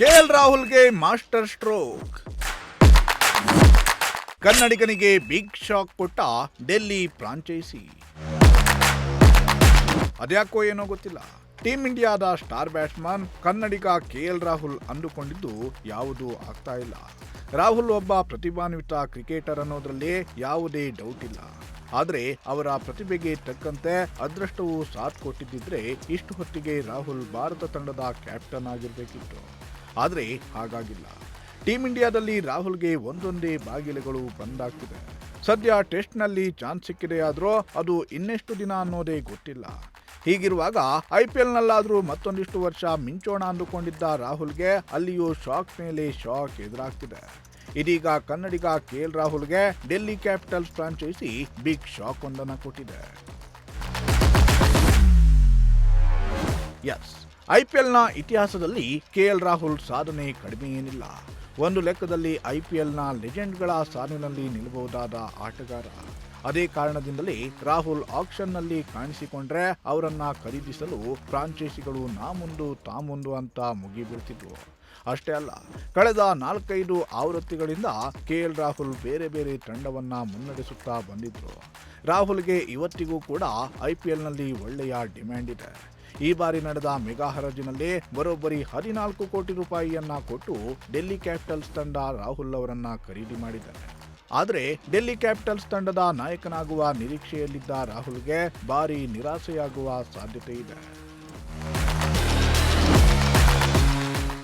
KL ರಾಹುಲ್ಗೆ master stroke. ಕನ್ನಡಿಗನಿಗೆ big shock ಕೊಟ್ಟ ಡೆಲ್ಲಿ ಫ್ರಾಂಚೈಸಿ. ಅದ್ಯಾಕೋ ಏನೋ ಗೊತ್ತಿಲ್ಲ, ಟೀಮ್ ಇಂಡಿಯಾದ ಸ್ಟಾರ್ ಬ್ಯಾಟ್ಸ್ಮನ್ ಕನ್ನಡಿಗ ಕೆಎಲ್ ರಾಹುಲ್ ಅಂದುಕೊಂಡಿದ್ದು ಯಾವುದೂ ಆಗ್ತಾ ಇಲ್ಲ. ರಾಹುಲ್ ಒಬ್ಬ ಪ್ರತಿಭಾನ್ವಿತ ಕ್ರಿಕೆಟರ್ ಅನ್ನೋದ್ರಲ್ಲಿ ಯಾವುದೇ ಡೌಟ್ ಇಲ್ಲ. ಆದರೆ ಅವರ ಪ್ರತಿಭೆಗೆ ತಕ್ಕಂತೆ ಅದೃಷ್ಟವು ಸಾಥ್ ಕೊಟ್ಟಿದ್ದಿದ್ರೆ ಇಷ್ಟು ಹೊತ್ತಿಗೆ ರಾಹುಲ್ ಭಾರತ ತಂಡದ ಕ್ಯಾಪ್ಟನ್ ಆಗಿರಬೇಕಿತ್ತು. ಆದರೆ ಹಾಗಾಗಿಲ್ಲ. ಟೀಮ್ ಇಂಡಿಯಾದಲ್ಲಿ ರಾಹುಲ್ಗೆ ಒಂದೊಂದೇ ಬಾಗಿಲುಗಳು ಬಂದಾಗ್ತಿದೆ. ಸದ್ಯ ಟೆಸ್ಟ್ನಲ್ಲಿ ಚಾನ್ಸ್ ಸಿಕ್ಕಿದೆಯಾದರೂ ಅದು ಇನ್ನೆಷ್ಟು ದಿನ ಅನ್ನೋದೇ ಗೊತ್ತಿಲ್ಲ. ಹೀಗಿರುವಾಗ IPLನಲ್ಲಾದರೂ ಮತ್ತೊಂದಿಷ್ಟು ವರ್ಷ ಮಿಂಚೋಣ ಅಂದುಕೊಂಡಿದ್ದ ರಾಹುಲ್ಗೆ ಅಲ್ಲಿಯೂ ಶಾಕ್ ಮೇಲೆ ಶಾಕ್ ಎದುರಾಗ್ತಿದೆ. ಇದೀಗ ಕನ್ನಡಿಗ ಕೆಎಲ್ ರಾಹುಲ್ಗೆ Delhi Capitals franchise big shock ಒಂದನ್ನು ಕೊಟ್ಟಿದೆ. IPLನ ಇತಿಹಾಸದಲ್ಲಿ ಕೆಎಲ್ ರಾಹುಲ್ ಸಾಧನೆ ಕಡಿಮೆ ಏನಿಲ್ಲ. ಒಂದು ಲೆಕ್ಕದಲ್ಲಿ IPLನ ಲೆಜೆಂಡ್ಗಳ ಸಾಲಿನಲ್ಲಿ ನಿಲ್ಲಬಹುದಾದ ಆಟಗಾರ. ಅದೇ ಕಾರಣದಿಂದಲೇ ರಾಹುಲ್ ಆಕ್ಷನ್ನಲ್ಲಿ ಕಾಣಿಸಿಕೊಂಡ್ರೆ ಅವರನ್ನ ಖರೀದಿಸಲು ಫ್ರಾಂಚೈಸಿಗಳು ನಾ ಮುಂದು ಅಂತ ಮುಗಿಬೀಳ್ತಿದ್ವು. ಅಷ್ಟೇ ಅಲ್ಲ, ಕಳೆದ 4-5 ಆವೃತ್ತಿಗಳಿಂದ ಕೆಎಲ್ ರಾಹುಲ್ ಬೇರೆ ಬೇರೆ ತಂಡವನ್ನ ಮುನ್ನಡೆಸುತ್ತಾ ಬಂದಿದ್ರು. ರಾಹುಲ್ಗೆ ಇವತ್ತಿಗೂ ಕೂಡ IPLನಲ್ಲಿ ಒಳ್ಳೆಯ ಡಿಮ್ಯಾಂಡ್ ಇದೆ. ಈ ಬಾರಿ ನಡೆದ ಮೆಗಾ ಹರಾಜಿನಲ್ಲಿ ಬರೋಬ್ಬರಿ 14 ಕೋಟಿ ರೂಪಾಯಿಯನ್ನ ಕೊಟ್ಟು ಡೆಲ್ಲಿ ಕ್ಯಾಪಿಟಲ್ಸ್ ತಂಡ ರಾಹುಲ್ ಅವರನ್ನ ಖರೀದಿ ಮಾಡಿದ್ದಾರೆ. ಆದರೆ ಡೆಲ್ಲಿ ಕ್ಯಾಪಿಟಲ್ಸ್ ತಂಡದ ನಾಯಕನಾಗುವ ನಿರೀಕ್ಷೆಯಲ್ಲಿದ್ದ ರಾಹುಲ್ಗೆ ಭಾರಿ ನಿರಾಸೆಯಾಗುವ ಸಾಧ್ಯತೆ ಇದೆ.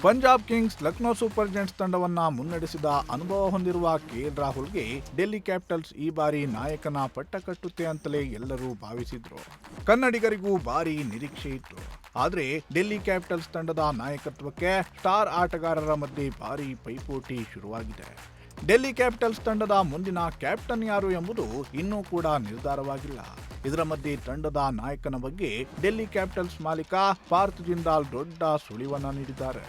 Punjab Kings, Lucknow Super Giants ತಂಡವನ್ನ ಮುನ್ನಡೆಸಿದ ಅನುಭವ ಹೊಂದಿರುವ ಕೆಎಲ್ ರಾಹುಲ್ಗೆ ಡೆಲ್ಲಿ ಕ್ಯಾಪಿಟಲ್ಸ್ ಈ ಬಾರಿ ನಾಯಕನ ಪಟ್ಟ ಕಟ್ಟುತ್ತೆ ಅಂತಲೇ ಎಲ್ಲರೂ ಭಾವಿಸಿದ್ರು. ಕನ್ನಡಿಗರಿಗೂ ಭಾರಿ ನಿರೀಕ್ಷೆ ಇತ್ತು. ಆದರೆ ಡೆಲ್ಲಿ ಕ್ಯಾಪಿಟಲ್ಸ್ ತಂಡದ ನಾಯಕತ್ವಕ್ಕೆ ಸ್ಟಾರ್ ಆಟಗಾರರ ಮಧ್ಯೆ ಭಾರಿ ಪೈಪೋಟಿ ಶುರುವಾಗಿದೆ. ಡೆಲ್ಲಿ ಕ್ಯಾಪಿಟಲ್ಸ್ ತಂಡದ ಮುಂದಿನ ಕ್ಯಾಪ್ಟನ್ ಯಾರು ಎಂಬುದು ಇನ್ನೂ ಕೂಡ ನಿರ್ಧಾರವಾಗಿಲ್ಲ. ಇದರ ಮಧ್ಯೆ ತಂಡದ ನಾಯಕನ ಬಗ್ಗೆ ಡೆಲ್ಲಿ ಕ್ಯಾಪಿಟಲ್ಸ್ ಮಾಲೀಕ ಪಾರ್ಥ್ ಜಿಂದಾಲ್ ದೊಡ್ಡ ಸುಳಿವನ್ನ ನೀಡಿದ್ದಾರೆ.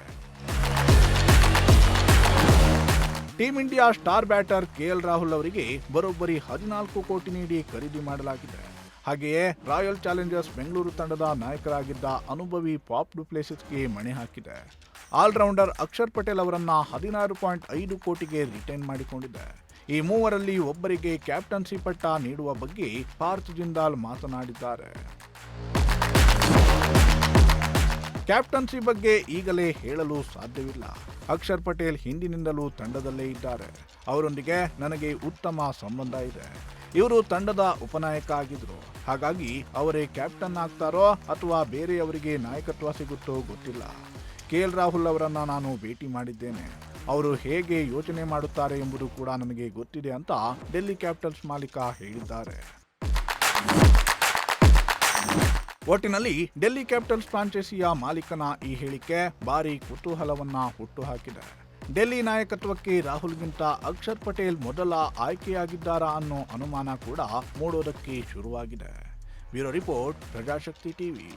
Team India star batter KL Rahul ಅವರಿಗೆ ಬರೋಬ್ಬರಿ 14 ಕೋಟಿ ನೀಡಿ ಖರೀದಿ ಮಾಡಲಾಗಿದೆ. ಹಾಗೆಯೇ ರಾಯಲ್ ಚಾಲೆಂಜರ್ಸ್ ಬೆಂಗಳೂರು ತಂಡದ ನಾಯಕರಾಗಿದ್ದ ಅನುಭವಿ ಪಾಪ್ ಡು ಪ್ಲೆಸಿಸ್ಗೆ ಮಣೆ ಹಾಕಿದೆ. ಆಲ್ರೌಂಡರ್ ಅಕ್ಷರ್ ಪಟೇಲ್ ಅವರನ್ನ 16.5 ಕೋಟಿಗೆ ರಿಟೈನ್ ಮಾಡಿಕೊಂಡಿದೆ. ಈ ಮೂವರಲ್ಲಿ ಒಬ್ಬರಿಗೆ ಕ್ಯಾಪ್ಟನ್ಸಿ ಪಟ್ಟ ನೀಡುವ ಬಗ್ಗೆ ಪಾರ್ಥ್ ಜಿಂದಾಲ್ ಮಾತನಾಡಿದ್ದಾರೆ. ಕ್ಯಾಪ್ಟನ್ಸಿ ಬಗ್ಗೆ ಈಗಲೇ ಹೇಳಲು ಸಾಧ್ಯವಿಲ್ಲ. ಅಕ್ಷರ್ ಪಟೇಲ್ ಹಿಂದಿನಿಂದಲೂ ತಂಡದಲ್ಲೇ ಇದ್ದಾರೆ. ಅವರೊಂದಿಗೆ ನನಗೆ ಉತ್ತಮ ಸಂಬಂಧ ಇದೆ. ಇವರು ತಂಡದ ಉಪನಾಯಕ ಆಗಿದ್ರು. ಹಾಗಾಗಿ ಅವರೇ ಕ್ಯಾಪ್ಟನ್ ಆಗ್ತಾರೋ ಅಥವಾ ಬೇರೆಯವರಿಗೆ ನಾಯಕತ್ವ ಸಿಗುತ್ತೋ ಗೊತ್ತಿಲ್ಲ. ಕೆಎಲ್ ರಾಹುಲ್ ಅವರನ್ನ ನಾನು ಭೇಟಿ ಮಾಡಿದ್ದೇನೆ. ಅವರು ಹೇಗೆ ಯೋಚನೆ ಮಾಡುತ್ತಾರೆ ಎಂಬುದು ಕೂಡ ನನಗೆ ಗೊತ್ತಿದೆ ಅಂತ ಡೆಲ್ಲಿ ಕ್ಯಾಪಿಟಲ್ಸ್ ಮಾಲೀಕ ಹೇಳಿದ್ದಾರೆ. ಒಟ್ಟಿನಲ್ಲಿ ಡೆಲ್ಲಿ ಕ್ಯಾಪಿಟಲ್ಸ್ ಫ್ರಾಂಚೈಸಿಯ ಮಾಲೀಕನ ಈ ಹೇಳಿಕೆ ಭಾರಿ ಕುತೂಹಲವನ್ನ ಹುಟ್ಟುಹಾಕಿದೆ. ಡೆಲ್ಲಿ ನಾಯಕತ್ವಕ್ಕೆ ರಾಹುಲ್ಗಿಂತ ಅಕ್ಷರ್ ಪಟೇಲ್ ಮೊದಲ ಆಯ್ಕೆಯಾಗಿದ್ದಾರಾ ಅನ್ನೋ ಅನುಮಾನ ಕೂಡ ಮೂಡೋದಕ್ಕೆ ಶುರುವಾಗಿದೆ. Bureau report, Prajashakti TV.